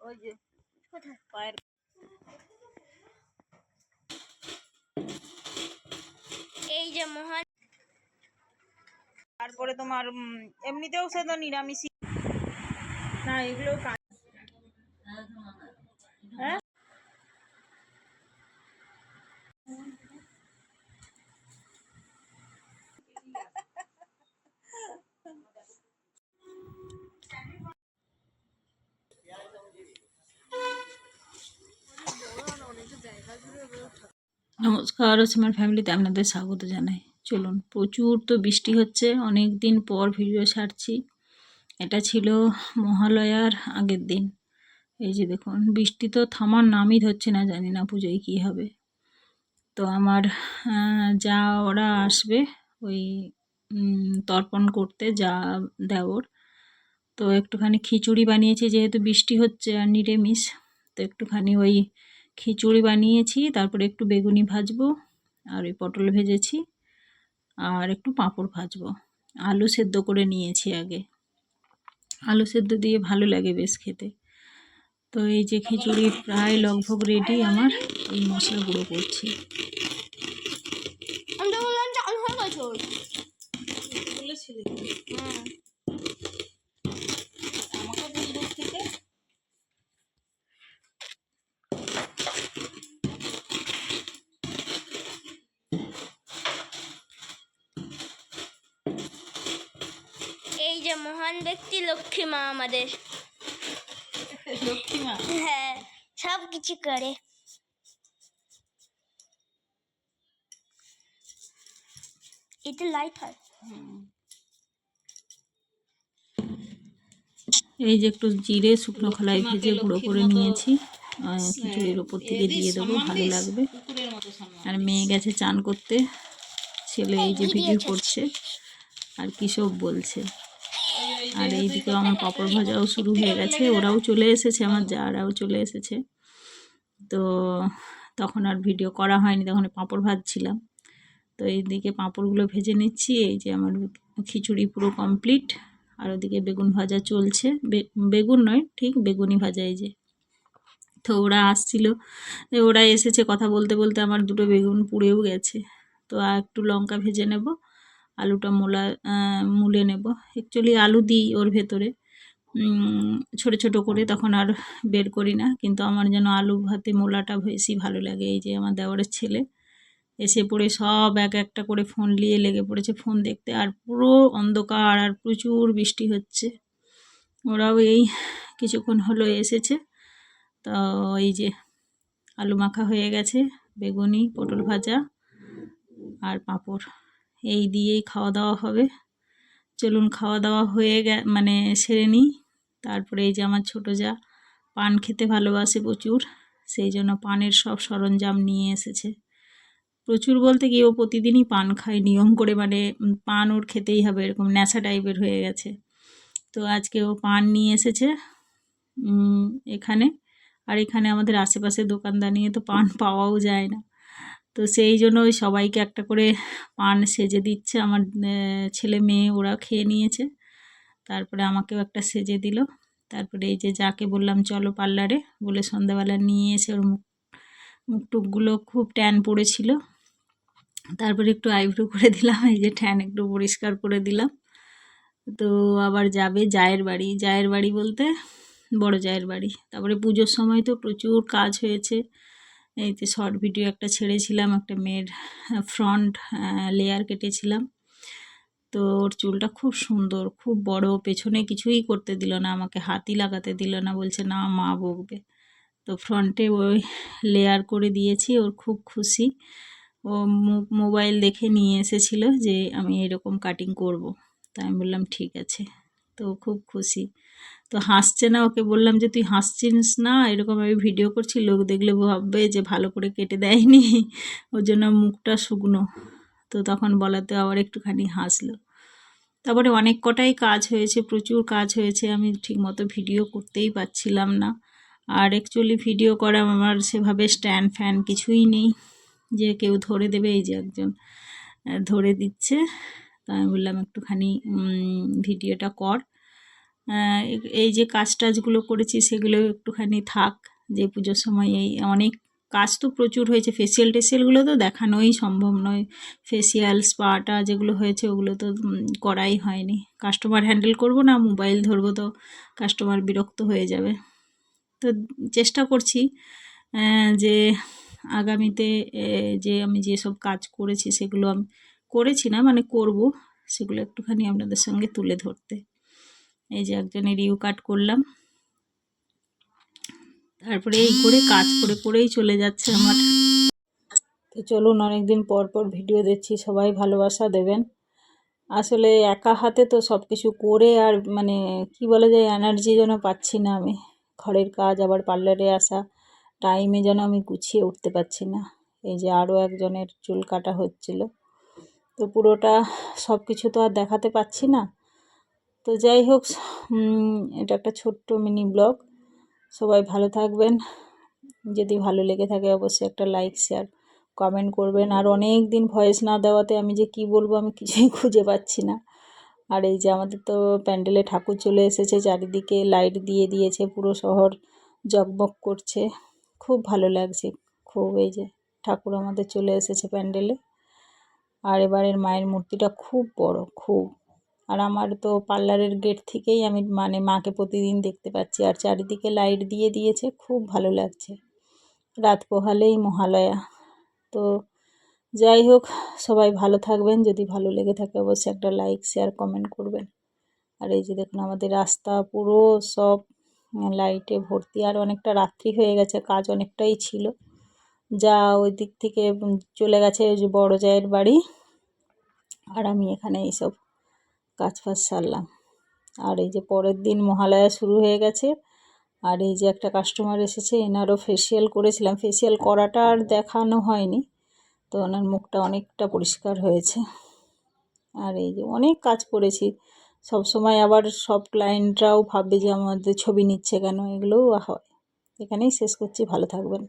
ওই যে পায়ের এই যে মহান। তারপরে তোমার এমনিতেও সে তো নিরামিষই না, এগুলো হ্যাঁ নমস্কার, আমার ফ্যামিলিতে আপনাদের স্বাগত জানাই। চলুন, প্রচুর তো বৃষ্টি হচ্ছে, অনেক দিন পর ভিডিও ছাড়ছি। এটা ছিল মহালয়ার আগের দিন। এই যে দেখুন, বৃষ্টি তো থামার নামই ধরছে না, জানি না পুজোয় কী হবে। তো আমার যা ওরা আসবে ওই তর্পণ করতে, যা দেওর। তো একটুখানি খিচুড়ি বানিয়েছি, যেহেতু বৃষ্টি হচ্ছে আর নিরামিষ, তো একটুখানি ওই খিচুড়ি বানিয়েছি। তারপরে একটু বেগুনি ভাজবো, আর ওই পটল ভেজেছি, আর একটু পাঁপড় ভাজবো। আলু সেদ্ধ করে নিয়েছি আগে, আলু সেদ্ধ দিয়ে ভালো লাগে বেশ খেতে। তো এই যে খিচুড়ি প্রায় লগভগ রেডি আমার। এই মশলা গুঁড়ো করছি। এই যে মহান ব্যক্তি লক্ষ্মী মা আমাদের। লক্ষ্মী মা হ্যাঁ, সব কিছু করে। এটা লাইট হয়। এই যে একটু জিরে শুকনো খোলায় ভেজে গুঁড়ো করে নিয়েছি, খিচুড়ির ওপর থেকে দিয়ে দেবো, ভালো লাগবে। আর মেয়ে গেছে চান করতে, ছেলে এই যে ভিডিও করছে আর কী সব বলছে। আর এইদিকে আমার পাঁপড় ভাজাও শুরু হয়ে গেছে, ওরাও চলে এসেছে, আমার যারাও চলে এসেছে। তো তখন আর ভিডিও করা হয়নি, তখন পাঁপড় ভাজছিলাম। তো এইদিকে পাঁপড়গুলো ভেজে নিচ্ছি। এই যে আমার খিচুড়ি পুরো কমপ্লিট। আর ওদিকে বেগুন ভাজা চলছে, বেগুন নয় ঠিক বেগুনি ভাজা। এই যে, তো ওরা আসছিল, ওরা এসেছে, কথা বলতে বলতে আমার দুটো বেগুন পুড়েও গেছে। তো আর একটু লঙ্কা ভেজে নেব, আলুটা মুলে নেব। অ্যাকচুয়ালি আলু দিই ওর ভেতরে ছোট ছোট করে, তখন আর বের করি না, কিন্তু আমার যেন আলু ভাতে মোলাটা বেশি ভালো লাগে। এই যে আমার দেওরের ছেলে এসে পড়ে সব এক একটা করে ফোন নিয়ে লেগে পড়েছে ফোন দেখতে। আর পুরো অন্ধকার আর প্রচুর বৃষ্টি হচ্ছে। ওরাও এই কিছুক্ষণ হলো এসেছে। তো এই যে আলু মাখা হয়ে গেছে, বেগুনি, পটল ভাজা আর পাঁপড়, এই দিয়েই খাওয়া দাওয়া হবে। চলুন, খাওয়া দাওয়া হয়ে মানে সেরে নিই। তারপরে এই যে আমার ছোটো যা পান খেতে ভালোবাসে প্রচুর, সেই জন্য পানের সব সরঞ্জাম নিয়ে এসেছে। প্রচুর বলতে কি, ও প্রতিদিনই পান খায় নিয়ম করে, মানে পান ওর খেতেই হবে, এরকম নেশা টাইপের হয়ে গেছে। তো আজকে ও পান নিয়ে এসেছে এখানে। আর এখানে আমাদের আশেপাশে দোকানদানিয়ে তো পান পাওয়াও যায় না, তো সেই জন্য ওই সবাইকে একটা করে পান সেজে দিচ্ছে। আমার ছেলে মেয়ে ওরা খেয়ে নিয়েছে, তারপরে আমাকেও একটা সেজে দিল। তারপরে এই যে যাকে বললাম চলো পার্লারে বলে সন্ধ্যাবেলা নিয়ে এসে, ওর মুখটুকগুলো খুব ট্যান পড়েছিল, তারপরে একটু আইব্রো করে দিলাম, এই যে ট্যান একটু পরিষ্কার করে দিলাম। তো আবার যাবে জায়ের বাড়ি, জায়ের বাড়ি বলতে বড় জায়ের বাড়ি। তারপরে পুজোর সময় তো প্রচুর কাজ হয়েছে। এই যে শর্ট ভিডিও একটা ছেড়েছিলাম, একটা মেয়ের ফ্রন্ট লেয়ার কেটেছিলাম। তো ওর চুলটা খুব সুন্দর, খুব বড়, পেছনে কিছুই করতে দিল না আমাকে, হাতই লাগাতে দিল না, বলছে না মা বকবে। তো ফ্রন্টে ওই লেয়ার করে দিয়েছি, ওর খুব খুশি। ও মোবাইল দেখে নিয়ে এসেছিল যে আমি এরকম কাটিং করব, তাই আমি বললাম ঠিক আছে। তো খুব খুশি, তো হাসছে না। ওকে বললাম যে তুই হাসছিস না, এরকম আমি ভিডিও করছি, লোক দেখলে ভাববে যে ভালো করে কেটে দেয়নি, ওর জন্য মুখটা শুকনো। তো তখন বলাতে আবার একটুখানি হাসলো। তারপরে অনেক কটাই কাজ হয়েছে, প্রচুর কাজ হয়েছে, আমি ঠিকমতো ভিডিও করতেই পারছিলাম না। আর অ্যাকচুয়ালি ভিডিও করা আমার সেভাবে স্ট্যান্ড ফ্যান কিছুই নেই যে কেউ ধরে দেবে। এই যে একজন ধরে দিচ্ছে, তো আমি বললাম একটুখানি ভিডিওটা কর। এই যে কাজ টাজগুলো করেছি সেগুলো একটুখানি থাক, যে পুজোর সময় এই অনেক কাজ তো প্রচুর হয়েছে। ফেসিয়াল টেসিয়ালগুলো তো দেখানোই সম্ভব নয়, ফেসিয়াল স্পাটা যেগুলো হয়েছে ওগুলো তো করাই হয়নি। কাস্টমার হ্যান্ডেল করব না, মোবাইল ধরবো তো কাস্টমার বিরক্ত হয়ে যাবে। তো চেষ্টা করছি যে আগামীতে যে আমি যেসব কাজ করেছি সেগুলো আমি করেছি না মানে করব, সেগুলো একটুখানি আপনাদের সঙ্গে তুলে ধরতে। এই যে একজনের ইউ কাট করলাম, তারপরে এই করে কাজ করে করেই চলে যাচ্ছে আমার। তো চলুন, অনেকদিন পর পর ভিডিও দিচ্ছি, সবাই ভালোবাসা দেবেন। আসলে একা হাতে তো সব কিছু করে আর মানে কি বলা যায়, এনার্জি যেন পাচ্ছি না আমি। ঘরের কাজ আবার পার্লারে আসা, টাইমে যেন আমি গুছিয়ে উঠতে পারছি না। এই যে আরও একজনের চুল কাটা হচ্ছিল, তো পুরোটা সব কিছু তো আর দেখাতে পাচ্ছি না। তো যাই হোক, এটা একটা ছোট্ট মিনি ব্লগ। সবাই ভালো থাকবেন, যদি ভালো লেগে থাকে অবশ্যই একটা লাইক শেয়ার কমেন্ট করবেন। আর অনেক দিন ভয়েস না দেওয়াতে আমি যে কি বলবো আমি কিছুই খুঁজে পাচ্ছি না। আর এই যে আমাদের তো প্যান্ডেলে ঠাকুর চলে এসেছে, চারিদিকে লাইট দিয়ে দিয়েছে, পুরো শহর জগমগ করছে, খুব ভালো লাগছে খুব। এই যে ঠাকুর আমাদের চলে এসেছে প্যান্ডেলে। আর এবারের মায়ের মূর্তিটা খুব বড়, খুব। আর আমার তো পার্লারের গেট থেকেই আমি মানে মাকে প্রতিদিন দেখতে পাচ্ছি, আর চারিদিকে লাইট দিয়ে দিয়েছে, খুব ভালো লাগছে। রাত পোহালেই মহালয়া। তো যাই হোক, সবাই ভালো থাকবেন, যদি ভালো লেগে থাকে অবশ্যই একটা লাইক শেয়ার কমেন্ট করবেন। আর এই যে দেখুন আমাদের রাস্তা পুরো সব লাইটে ভর্তি, আর অনেকটা রাত্রি হয়ে গেছে, কাজ অনেকটাই ছিল, যা ওই দিক থেকে চলে গেছে ওই যে বড় জায়ের বাড়ি, আর আমি এখানে এইসব কাজ ফাজ সারলাম। আর এই যে পরের দিন মহালয়া শুরু হয়ে গেছে, আর এই যে একটা কাস্টমার এসেছে, এনারও ফেসিয়াল করেছিলাম, ফেসিয়াল করাটা আর দেখানো হয়নি, তো ওনার মুখটা অনেকটা পরিষ্কার হয়েছে। আর এই যে অনেক কাজ করেছি, সব সময় আবার সব ক্লায়েন্টরাও ভাববে যে আমাদের ছবি নিচ্ছে কেন, এগুলোও হয়। এখানেই শেষ করছি, ভালো থাকবেন।